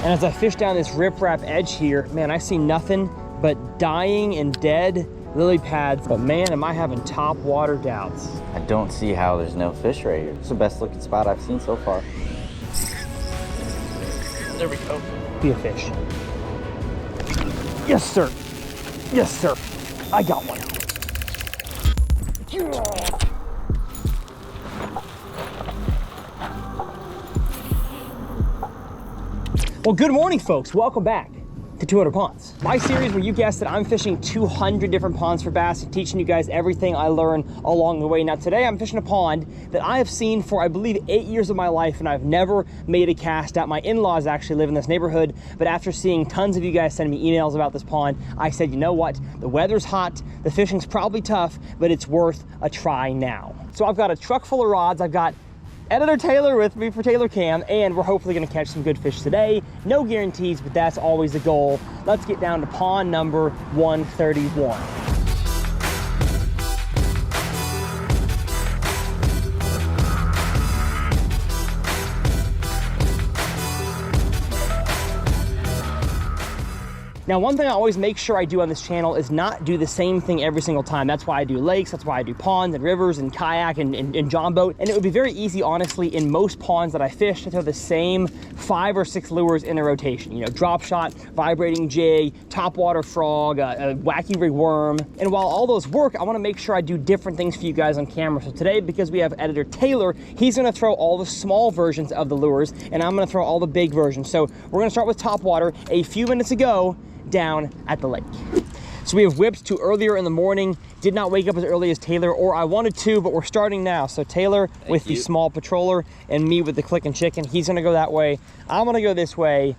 And as I fish down this riprap edge here, man, I see nothing but dying and dead lily pads. But man, am I having top water doubts. I don't see how there's no fish right here. It's the best looking spot I've seen so far. There we go. Be a fish. Yes, sir. Yes, sir. I got one. Well, good morning, folks. Welcome back to 200 Ponds. My series where you guessed it, I'm fishing 200 different ponds for bass and teaching you guys everything I learn along the way. Now today I'm fishing a pond that I have seen for, I believe, 8 years of my life, and I've never made a cast at. My in-laws actually live in this neighborhood, but after seeing tons of you guys send me emails about this pond, I said, you know what? The weather's hot, the fishing's probably tough, but it's worth a try now. So I've got a truck full of rods. I've got Editor Taylor with me for Taylor Cam, and we're hopefully gonna catch some good fish today. No guarantees, but that's always the goal. Let's get down to pond number 131. Now, one thing I always make sure I do on this channel is not do the same thing every single time. That's why I do lakes, that's why I do ponds and rivers and kayak and John boat. And it would be very easy, honestly, in most ponds that I fish to throw the same 5 or 6 lures in a rotation. You know, drop shot, vibrating jig, topwater frog, a wacky rig worm. And while all those work, I wanna make sure I do different things for you guys on camera. So today, because we have Editor Taylor, he's gonna throw all the small versions of the lures, and I'm gonna throw all the big versions. So we're gonna start with topwater. A few minutes ago, down at the lake. So we have whipped to earlier in the morning. Did not wake up as early as Taylor, or I wanted to, but we're starting now. So Taylor with the small patroller and me with the click and chicken. He's gonna go that way. I'm gonna go this way.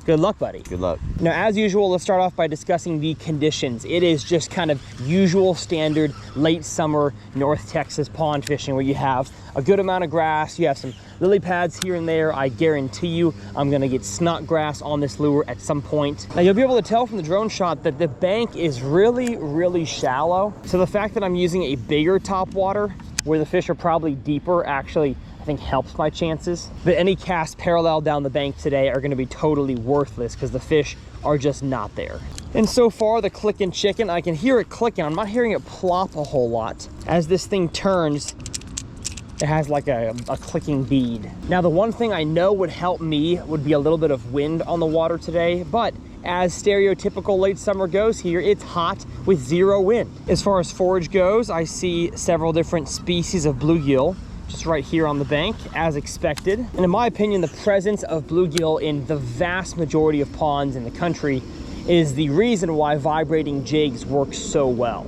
Good luck, buddy. Good luck. Now, as usual, let's start off by discussing the conditions. It is just kind of usual standard late summer North Texas pond fishing where you have a good amount of grass. You have some lily pads here and there. I guarantee you I'm gonna get snot grass on this lure at some point. Now, you'll be able to tell from the drone shot that the bank is really, really shallow. So the fact that I'm using a bigger top water where the fish are probably deeper actually, I think, helps my chances. But any cast parallel down the bank today are gonna be totally worthless because the fish are just not there. And so far, the click and chicken, I can hear it clicking. I'm not hearing it plop a whole lot. As this thing turns, it has like a clicking bead. Now, the one thing I know would help me would be a little bit of wind on the water today, but as stereotypical late summer goes here, it's hot with 0 wind. As far as forage goes, I see several different species of bluegill just right here on the bank, as expected. And in my opinion, the presence of bluegill in the vast majority of ponds in the country is the reason why vibrating jigs work so well.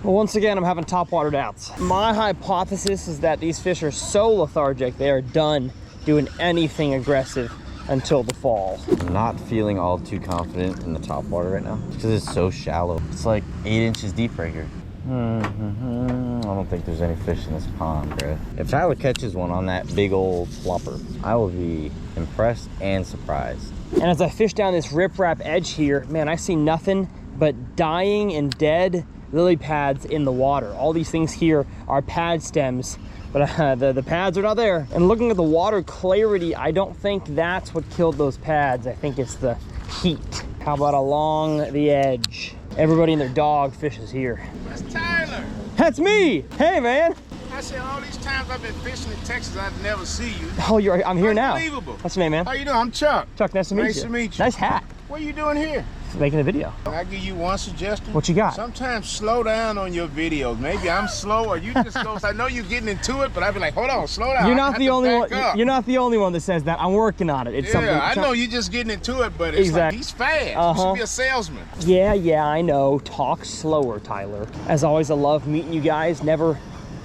Well, once again, I'm having topwater doubts. My hypothesis is that these fish are so lethargic, they are done doing anything aggressive until the fall. I'm not feeling all too confident in the topwater right now because it's so shallow. It's like 8 inches deep right here. I don't think there's any fish in this pond, bro. If Tyler catches one on that big old flopper, I will be impressed and surprised. And as I fish down this riprap edge here, man, I see nothing but dying and dead lily pads in the water. All these things here are pad stems, but the pads are not there. And looking at the water clarity, I don't think that's what killed those pads. I think it's the heat. How about along the edge? Everybody and their dog fishes here. That's Tyler. That's me. Hey, man. I said all these times I've been fishing in Texas, I'd never see you. Oh, I'm here now. Unbelievable. What's your name, man? How you doing? I'm Chuck. Chuck, nice to meet you. Nice to meet you. Nice hat. What are you doing here? Making a video. I give you one suggestion. What you got? Sometimes slow down on your videos. Maybe I'm slow, or you just go. I know you're getting into it, but I'd be like, hold on, slow down. You're not the only one. You're not the only one that says that. I'm working on it. It's something. I know you're just getting into it, but it's like he's fast. You should be a salesman. Yeah, I know. Talk slower, Tyler. As always, I love meeting you guys. Never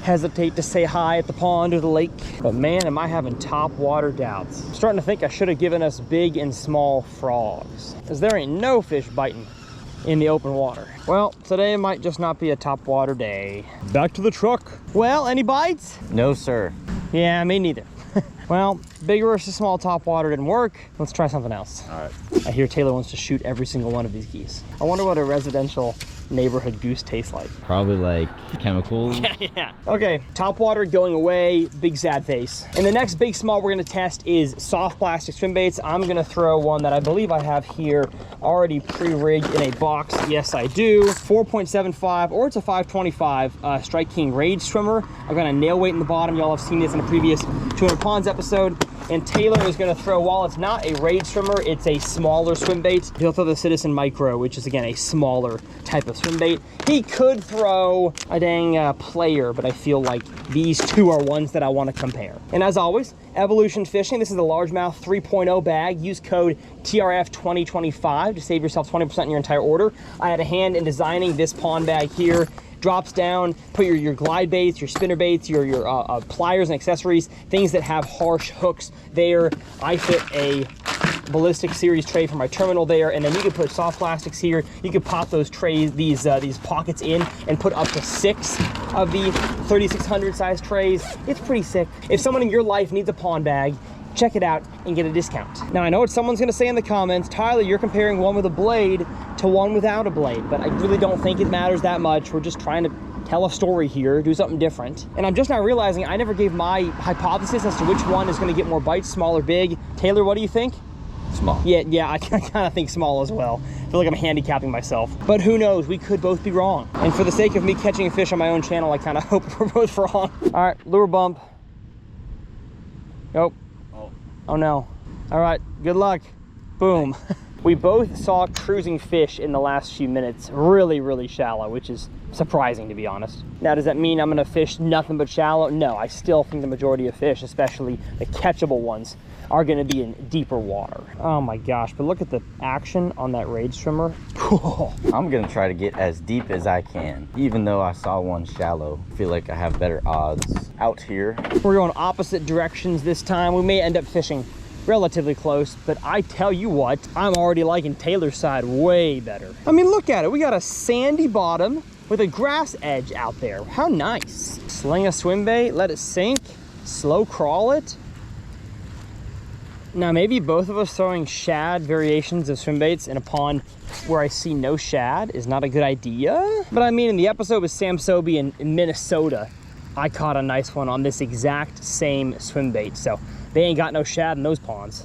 hesitate to say hi at the pond or the lake. But man, am I having top water doubts. I'm starting to think I should have given us big and small frogs, because there ain't no fish biting in the open water. Well, today might just not be a top water day. Back to the truck. Well, any bites? No, sir. Yeah, me neither. Well, big versus small top water didn't work. Let's try something else. All right. I hear Taylor wants to shoot every single one of these geese. I wonder what a residential neighborhood goose taste like? Probably like chemicals. Yeah. Okay, top water going away, big sad face. And the next big small we're gonna test is soft plastic swim baits. I'm gonna throw one that I believe I have here already pre-rigged in a box. Yes, I do. 4.75, or it's a 525 Strike King Rage Swimmer. I've got a nail weight in the bottom. Y'all have seen this in a previous 200 Ponds episode. And Taylor is gonna throw, while it's not a Rage Swimmer, it's a smaller swim bait. He'll throw the Citizen Micro, which is again a smaller type of swim bait. He could throw a dang Player, but I feel like these two are ones that I want to compare. And as always, Evolution Fishing, this is a largemouth 3.0 bag. Use code TRF2025 to save yourself 20% in your entire order. I had a hand in designing this pond bag here. Drops down, put your glide baits, your spinner baits, your pliers and accessories, things that have harsh hooks there. I fit a ballistic series tray for my terminal there, and then you could put soft plastics here. You could pop those trays, these pockets in, and put up to 6 of the 3600 size trays. It's pretty sick. If someone in your life needs a pond bag, check it out and get a discount. Now I know what someone's gonna say in the comments, Tyler, you're comparing one with a blade to one without a blade, but I really don't think it matters that much. We're just trying to tell a story here, do something different. And I'm just now realizing I never gave my hypothesis as to which one is gonna get more bites, small or big. Taylor, what do you think? Small. Yeah, I kind of think small as well. I feel like I'm handicapping myself. But who knows, we could both be wrong. And for the sake of me catching a fish on my own channel, I kind of hope we're both wrong. All right, lure bump. Nope. Oh no. All right, good luck. Boom. We both saw cruising fish in the last few minutes, really shallow, which is surprising to be honest. Now, does that mean I'm gonna fish nothing but shallow? No, I still think the majority of fish, especially the catchable ones, are gonna be in deeper water. Oh my gosh, but look at the action on that Rage Swimmer. Cool. I'm gonna try to get as deep as I can. Even though I saw one shallow, I feel like I have better odds out here. We're going opposite directions this time. We may end up fishing relatively close, but I tell you what, I'm already liking Taylor's side way better. I mean, look at it. We got a sandy bottom with a grass edge out there. How nice. Sling a swim bait, let it sink, slow crawl it. Now, maybe both of us throwing shad variations of swim baits in a pond where I see no shad is not a good idea. But I mean, in the episode with Sam Sobey in Minnesota, I caught a nice one on this exact same swim bait. So they ain't got no shad in those ponds.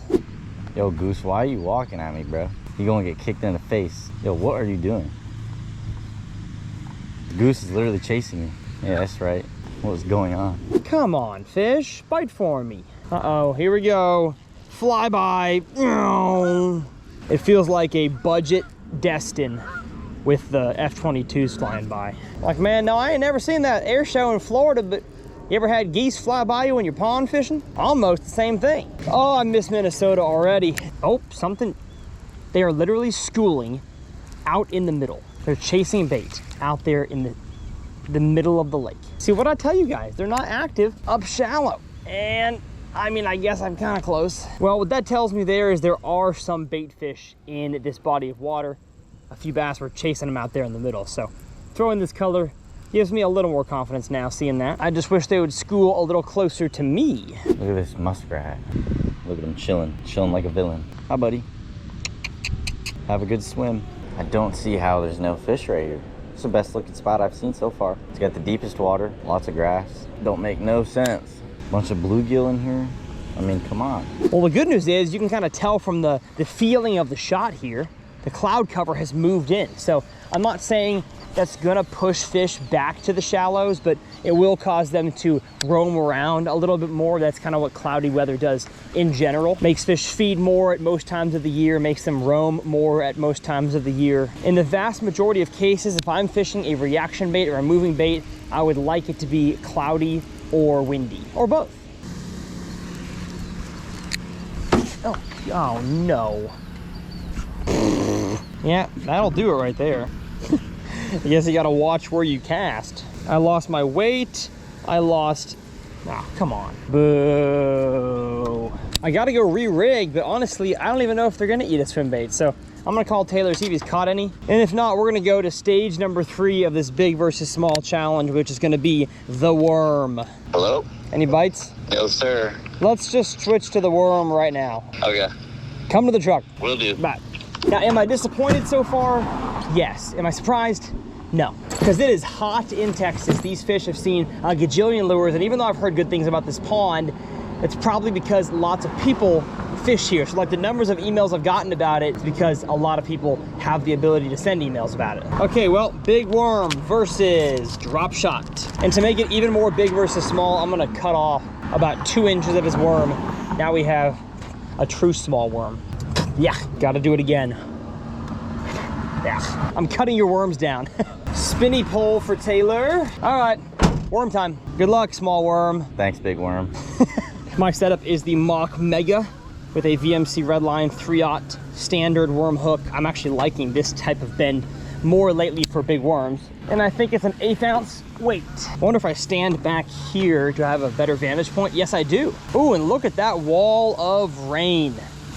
Yo, Goose, why are you walking at me, bro? You gonna get kicked in the face. Yo, what are you doing? Goose is literally chasing me. Yeah, that's right. What's going on? Come on, fish, bite for me. Uh-oh, here we go. Flyby. It feels like a budget Destin with the F-22s flying by. Like, man, no, I ain't never seen that air show in Florida, but you ever had geese fly by you when you're pond fishing? Almost the same thing. Oh, I miss Minnesota already. Oh, something. They are literally schooling out in the middle. They're chasing bait out there in the middle of the lake. See, what I tell you guys, they're not active up shallow. And I mean, I guess I'm kind of close. Well, what that tells me there is there are some bait fish in this body of water. A few bass were chasing them out there in the middle. So throwing this color gives me a little more confidence now seeing that. I just wish they would school a little closer to me. Look at this muskrat. Look at him chilling like a villain. Hi, buddy. Have a good swim. I don't see how there's no fish right here. It's the best looking spot I've seen so far. It's got the deepest water, lots of grass. Don't make no sense. Bunch of bluegill in here. I mean, come on. Well, the good news is you can kind of tell from the feeling of the shot here, the cloud cover has moved in. So I'm not saying that's gonna push fish back to the shallows, but it will cause them to roam around a little bit more. That's kind of what cloudy weather does in general. Makes fish feed more at most times of the year, makes them roam more at most times of the year. In the vast majority of cases, if I'm fishing a reaction bait or a moving bait, I would like it to be cloudy or windy, or both. Oh no. Yeah, that'll do it right there. I guess you gotta watch where you cast. I lost my weight. Oh, come on. Boo. I gotta go re-rig, but honestly, I don't even know if they're gonna eat a swim bait. So I'm gonna call Taylor, see if he's caught any. And if not, we're gonna go to stage number 3 of this big versus small challenge, which is gonna be the worm. Hello? Any bites? No, sir. Let's just switch to the worm right now. Okay. Come to the truck. Will do. Bye. Now, am I disappointed so far? Yes. Am I surprised? No, because it is hot in Texas. These fish have seen a gajillion lures, and even though I've heard good things about this pond, it's probably because lots of people fish here. So like the numbers of emails I've gotten about it is because a lot of people have the ability to send emails about it. Okay, well, big worm versus drop shot. And to make it even more big versus small, I'm gonna cut off about 2 inches of his worm. Now we have a true small worm. Yeah, gotta do it again. Yeah, I'm cutting your worms down. Spinny pole for Taylor. All right, worm time. Good luck, small worm. Thanks, big worm. My setup is the Mach Mega with a VMC Redline 3/0 standard worm hook. I'm actually liking this type of bend more lately for big worms. And I think it's an 1/8 ounce weight. I wonder if I stand back here, do I have a better vantage point? Yes, I do. Oh, and look at that wall of rain.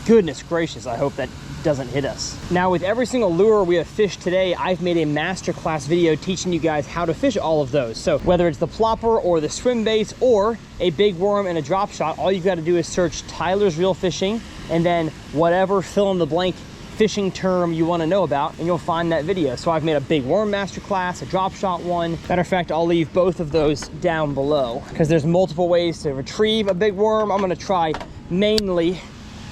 Goodness gracious, I hope that doesn't hit us. Now, with every single lure we have fished today, I've made a masterclass video teaching you guys how to fish all of those. So whether it's the plopper or the swim baits or a big worm and a drop shot, all you got to do is search Tyler's Reel Fishing and then whatever fill in the blank fishing term you want to know about, and you'll find that video. So I've made a big worm masterclass, a drop shot one. Matter of fact, I'll leave both of those down below because there's multiple ways to retrieve a big worm. I'm going to try mainly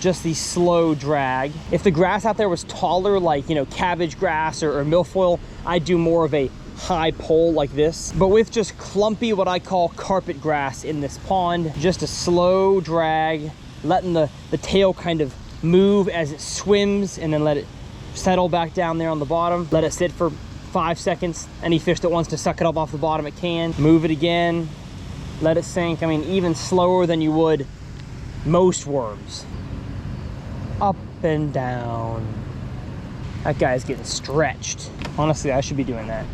just the slow drag. If the grass out there was taller, like, you know, cabbage grass or milfoil, I'd do more of a high pole like this. But with just clumpy, what I call carpet grass in this pond, just a slow drag, letting the tail kind of move as it swims, and then let it settle back down there on the bottom. Let it sit for 5 seconds. Any fish that wants to suck it up off the bottom, it can. Move it again, let it sink. I mean, even slower than you would most worms. Up and down. That guy's getting stretched. Honestly, I should be doing that.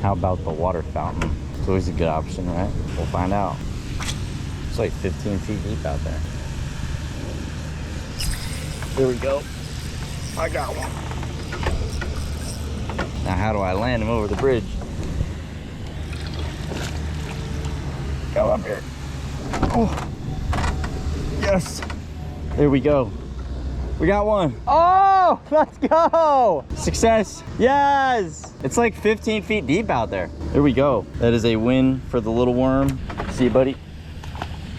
How about the water fountain? It's always a good option, right? We'll find out. It's like 15 feet deep out there. There we go. I got one. Now how do I land him over the bridge? Go up here. Oh, yes. There we go. We got one. Oh, let's go. Success. Yes. It's like 15 feet deep out there. There we go. That is a win for the little worm. See, buddy?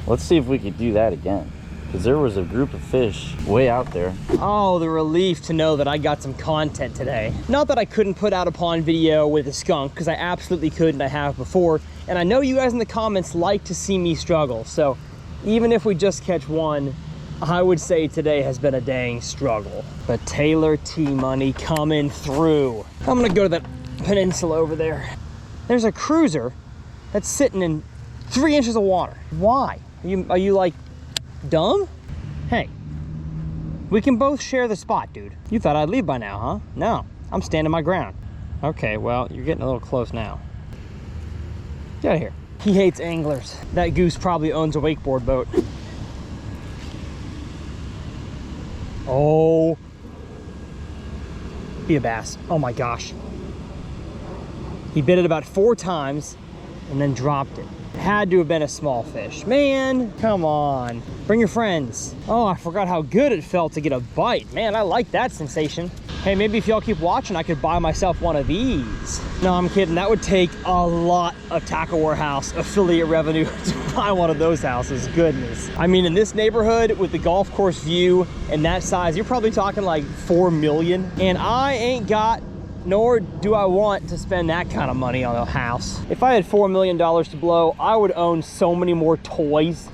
Let's see if we could do that again, because there was a group of fish way out there. Oh, the relief to know that I got some content today. Not that I couldn't put out a pond video with a skunk, because I absolutely could, and I have before. And I know you guys in the comments like to see me struggle. So even if we just catch one, I would say today has been a dang struggle. But Taylor T-Money coming through. I'm gonna go to that peninsula over there. There's a cruiser that's sitting in 3 inches of water. Why? Are you like dumb? Hey, we can both share the spot, dude. You thought I'd leave by now, huh? No, I'm standing my ground. Okay, well, you're getting a little close now. Get out of here. He hates anglers. That goose probably owns a wakeboard boat. Oh, be a bass. Oh my gosh. He bit it about 4 times and then dropped it. Had to have been a small fish. Man, come on. Bring your friends. Oh, I forgot how good it felt to get a bite. Man, I like that sensation. Hey, maybe if y'all keep watching, I could buy myself one of these. No, I'm kidding. That would take a lot of Tackle Warehouse affiliate revenue to buy one of those houses. Goodness. I mean, in this neighborhood with the golf course view and that size, you're probably talking like 4 million. And I ain't got, nor do I want to spend that kind of money on a house. If I had $4 million to blow, I would own so mmany more toys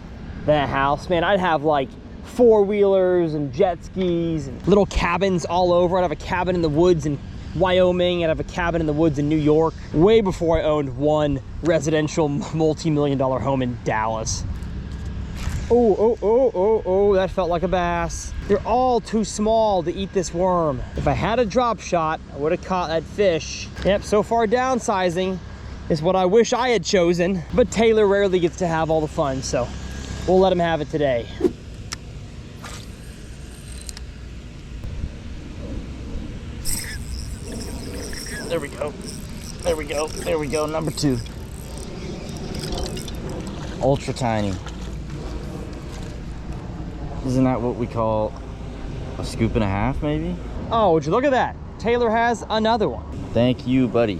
than a house. Man, I'd have like 4-wheelers and jet skis and little cabins all over. I'd have a cabin in the woods in Wyoming. I'd have a cabin in the woods in New York, way before I owned one residential multi-million-dollar home in Dallas. Oh, that felt like a bass. They're all too small to eat this worm. If I had a drop shot, I would have caught that fish. Yep, so far downsizing is what I wish I had chosen, but Taylor rarely gets to have all the fun, so we'll let him have it today. There we go. There we go. There we go. Number 2. Ultra tiny. Isn't that what we call a scoop and a half, maybe? Oh, would you look at that? Taylor has another one. Thank you, buddy.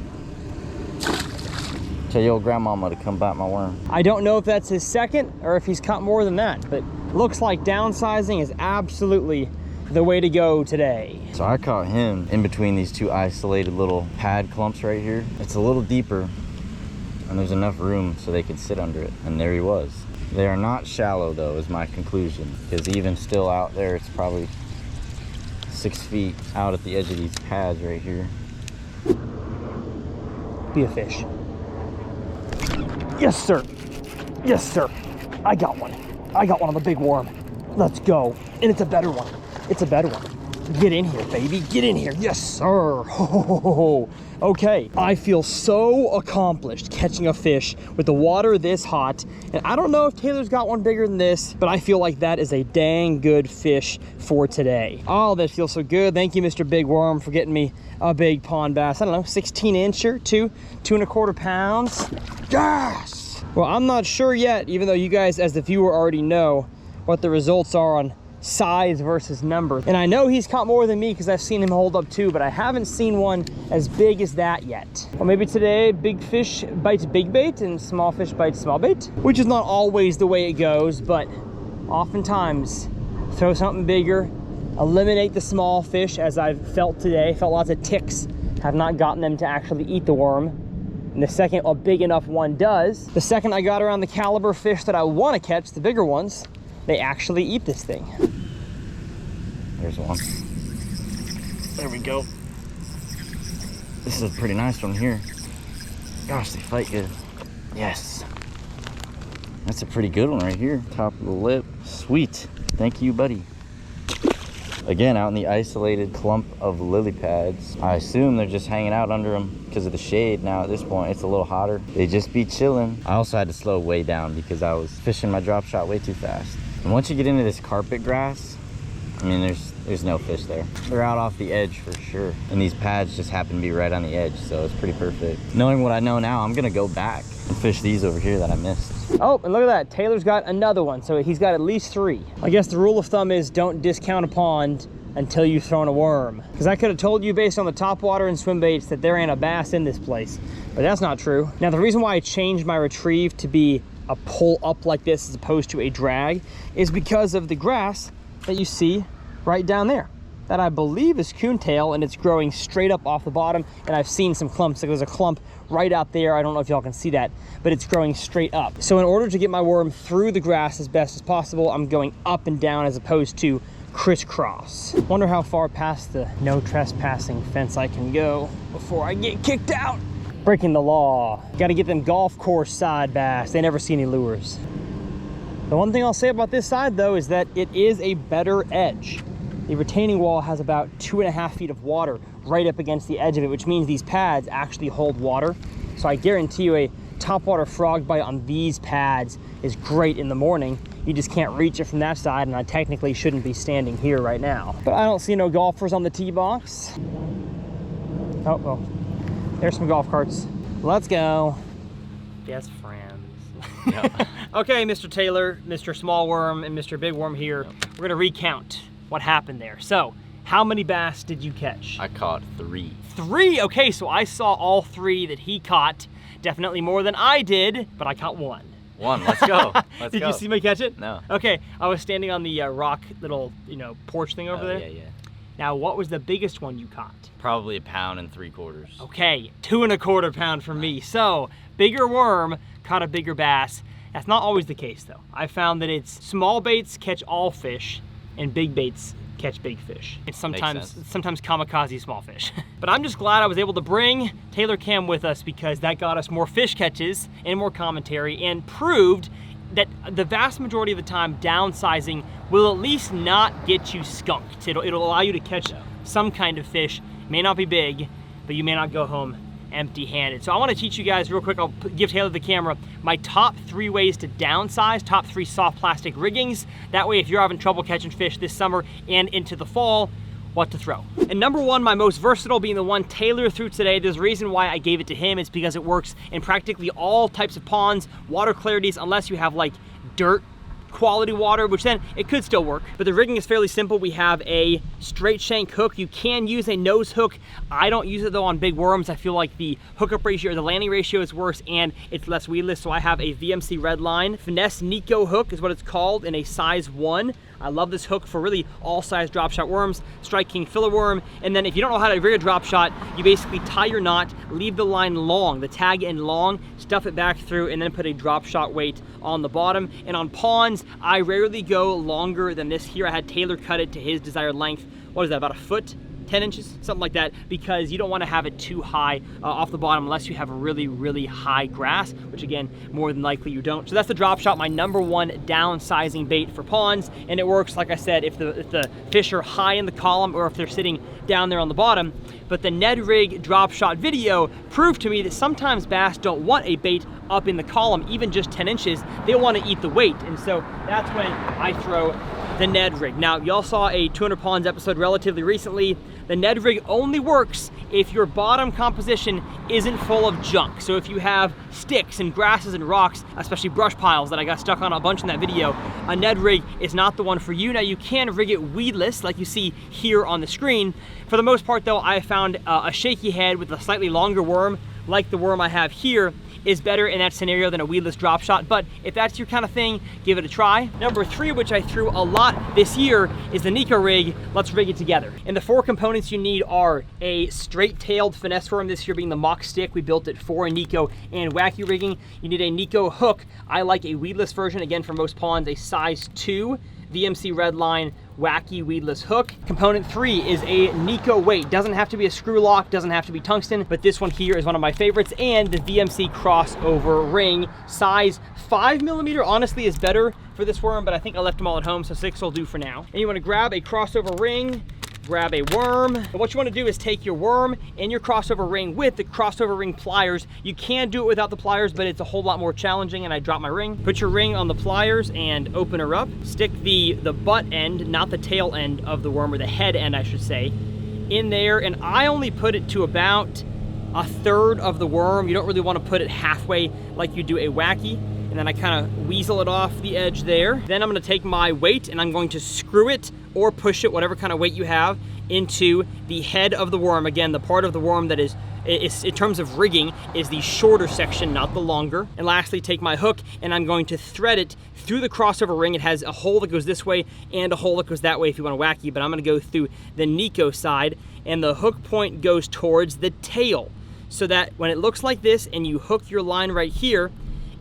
Tell your old grandmama to come bite my worm. I don't know if that's his second or if he's caught more than that, but looks like downsizing is absolutely the way to go today. So I caught him in between these two isolated little pad clumps right here. It's a little deeper and there's enough room so they could sit under it. And there he was. They are not shallow though, is my conclusion. Because even still out there, it's probably 6 feet out at the edge of these pads right here. Be a fish. Yes, sir. Yes, sir. I got one. I got one on the big worm. Let's go. And it's a better one. It's a better one. Get in here, baby. Get in here. Yes, sir. Okay. I feel so accomplished catching a fish with the water this hot. And I don't know if Taylor's got one bigger than this, but I feel like that is a dang good fish for today. Oh, that feels so good. Thank you, Mr. Big Worm, for getting me a big pond bass. I don't know, 16-incher, 2.25 pounds. Yes! Well, I'm not sure yet, even though you guys, as the viewer, already know what the results are on size versus number. And I know he's caught more than me because I've seen him hold up too, but I haven't seen one as big as that yet. Well, maybe today big fish bites big bait and small fish bites small bait, which is not always the way it goes, but oftentimes throw something bigger, eliminate the small fish, as I've felt today. Felt lots of ticks, have not gotten them to actually eat the worm. And the second a big enough one does, the second I got around the caliber fish that I want to catch, the bigger ones, they actually eat this thing. There's one. There we go. This is a pretty nice one here. Gosh, they fight good. Yes. That's a pretty good one right here. Top of the lip. Sweet. Thank you, buddy. Again, out in the isolated clump of lily pads. I assume they're just hanging out under them because of the shade. Now at this point, it's a little hotter. They just be chilling. I also had to slow way down because I was fishing my drop shot way too fast. And once you get into this carpet grass, I mean, there's no fish there. They're out off the edge for sure. And these pads just happen to be right on the edge, so it's pretty perfect. Knowing what I know now, I'm gonna go back and fish these over here that I missed. Oh, and look at that. Taylor's got another one, so he's got at least 3. I guess the rule of thumb is don't discount a pond until you've thrown a worm. Because I could have told you based on the top water and swim baits that there ain't a bass in this place, but that's not true. Now, the reason why I changed my retrieve to be a pull up like this as opposed to a drag is because of the grass that you see right down there. That I believe is coontail, and it's growing straight up off the bottom. And I've seen some clumps. Like there's a clump right out there. I don't know if y'all can see that, but it's growing straight up. So in order to get my worm through the grass as best as possible, I'm going up and down as opposed to crisscross. Wonder how far past the no trespassing fence I can go before I get kicked out. Breaking the law. Got to get them golf course side bass. They never see any lures. The one thing I'll say about this side though is that it is a better edge. The retaining wall has about 2.5 feet of water right up against the edge of it, which means these pads actually hold water. So I guarantee you a topwater frog bite on these pads is great in the morning. You just can't reach it from that side, and I technically shouldn't be standing here right now. But I don't see no golfers on the tee box. Oh, well, there's some golf carts. Let's go. Best friends. Yep. Okay, Mr. Taylor, Mr. Small Worm, and Mr. Big Worm here. We're gonna recount what happened there. So, how many bass did you catch? I caught 3. 3? Okay, so I saw all 3 that he caught. Definitely more than I did, but I caught 1. 1, let's go. Let's Did go. you see me catch it? No. Okay, I was standing on the rock little, porch thing over there. Yeah. Now, what was the biggest one you caught? Probably 1.75 pounds. Okay, 2.25 pounds for me. So, bigger worm caught a bigger bass. That's not always the case though. I found that it's small baits catch all fish and big baits catch big fish. And sometimes kamikaze small fish. But I'm just glad I was able to bring Taylor Cam with us because that got us more fish catches and more commentary and proved that the vast majority of the time downsizing will at least not get you skunked. It'll allow you to catch some kind of fish. May not be big, but you may not go home empty-handed. So I want to teach you guys real quick. I'll give Taylor the camera my top 3 ways to downsize, top 3 soft plastic riggings. That way, if you're having trouble catching fish this summer and into the fall, what to throw. And number 1, my most versatile, being the one Taylor threw today. There's a reason why I gave it to him. It's because it works in practically all types of ponds, water clarities, unless you have like dirt quality water, which then it could still work. But the rigging is fairly simple. We have a straight shank hook. You can use a nose hook. I don't use it though on big worms. I feel like the hookup ratio or the landing ratio is worse and it's less weedless. So I have a VMC Redline Finesse Nico hook is what it's called, in a size 1. I love this hook for really all size drop shot worms, Strike King filler worm. And then if you don't know how to rig a drop shot, you basically tie your knot, leave the line long, the tag end long, stuff it back through, and then put a drop shot weight on the bottom. And on ponds, I rarely go longer than this here. I had Taylor cut it to his desired length. What is that, about a foot? 10 inches, something like that, because you don't want to have it too high off the bottom unless you have a really, really high grass, which again, more than likely you don't. So that's the drop shot, my #1 downsizing bait for ponds, and it works, like I said, if the fish are high in the column or if they're sitting down there on the bottom. But the Ned Rig drop shot video proved to me that sometimes bass don't want a bait up in the column, even just 10 inches, they want to eat the weight. And so that's when I throw the Ned Rig. Now, y'all saw a 200 Ponds episode relatively recently. The Ned Rig only works if your bottom composition isn't full of junk. So if you have sticks and grasses and rocks, especially brush piles that I got stuck on a bunch in that video, a Ned Rig is not the one for you. Now, you can rig it weedless like you see here on the screen. For the most part though, I found a shaky head with a slightly longer worm, like the worm I have here, is better in that scenario than a weedless drop shot. But if that's your kind of thing, give it a try. #3, which I threw a lot this year, is the Nico rig. Let's rig it together. And the 4 components you need are a straight-tailed finesse worm, this year being the Mach stick. We built it for a Nico and wacky rigging. You need a Nico hook. I like a weedless version, again for most ponds, a size 2 VMC Redline wacky weedless hook. Component 3 is a Nico weight. Doesn't have to be a screw lock, doesn't have to be tungsten, but this one here is one of my favorites, and the VMC crossover ring. Size 5mm honestly is better for this worm, but I think I left them all at home, so 6 will do for now. And you want to grab a crossover ring, grab a worm. And what you want to do is take your worm and your crossover ring with the crossover ring pliers. You can do it without the pliers, but it's a whole lot more challenging, and I dropped my ring. Put your ring on the pliers and open her up. Stick the butt end, not the tail end of the worm, or the head end I should say, in there, and I only put it to about 1/3 of the worm. You don't really want to put it halfway like you do a wacky. And then I kind of weasel it off the edge there. Then I'm going to take my weight and I'm going to screw it or push it, whatever kind of weight you have, into the head of the worm. Again, the part of the worm that is in terms of rigging, is the shorter section, not the longer. And lastly, take my hook and I'm going to thread it through the crossover ring. It has a hole that goes this way and a hole that goes that way if you want to wacky, but I'm going to go through the Nico side, and the hook point goes towards the tail, so that when it looks like this and you hook your line right here,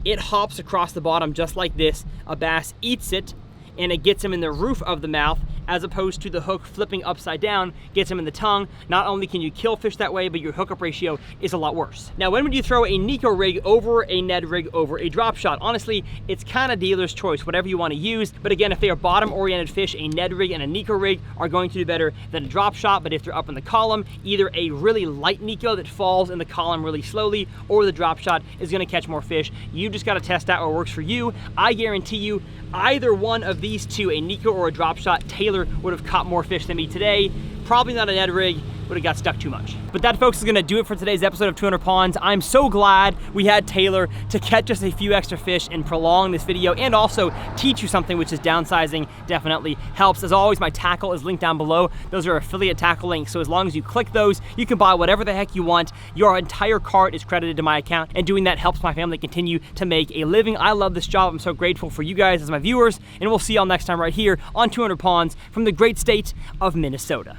it hops across the bottom just like this. A bass eats it and it gets him in the roof of the mouth, as opposed to the hook flipping upside down, gets him in the tongue. Not only can you kill fish that way, but your hookup ratio is a lot worse. Now, when would you throw a Nico rig over a Ned rig over a drop shot? Honestly, it's kind of dealer's choice, whatever you want to use. But again, if they are bottom-oriented fish, a Ned rig and a Nico rig are going to do better than a drop shot. But if they're up in the column, either a really light Nico that falls in the column really slowly, or the drop shot is going to catch more fish. You just got to test out what works for you. I guarantee you, either one of these two, a Nico or a drop shot, Taylor would have caught more fish than me today. Probably not a Ned rig, would have got stuck too much. But that, folks, is gonna do it for today's episode of 200 Ponds. I'm so glad we had Taylor to catch us a few extra fish and prolong this video, and also teach you something, which is downsizing definitely helps. As always, my tackle is linked down below. Those are affiliate tackle links, so as long as you click those, you can buy whatever the heck you want. Your entire cart is credited to my account, and doing that helps my family continue to make a living. I love this job. I'm so grateful for you guys as my viewers, and we'll see y'all next time right here on 200 Ponds from the great state of Minnesota.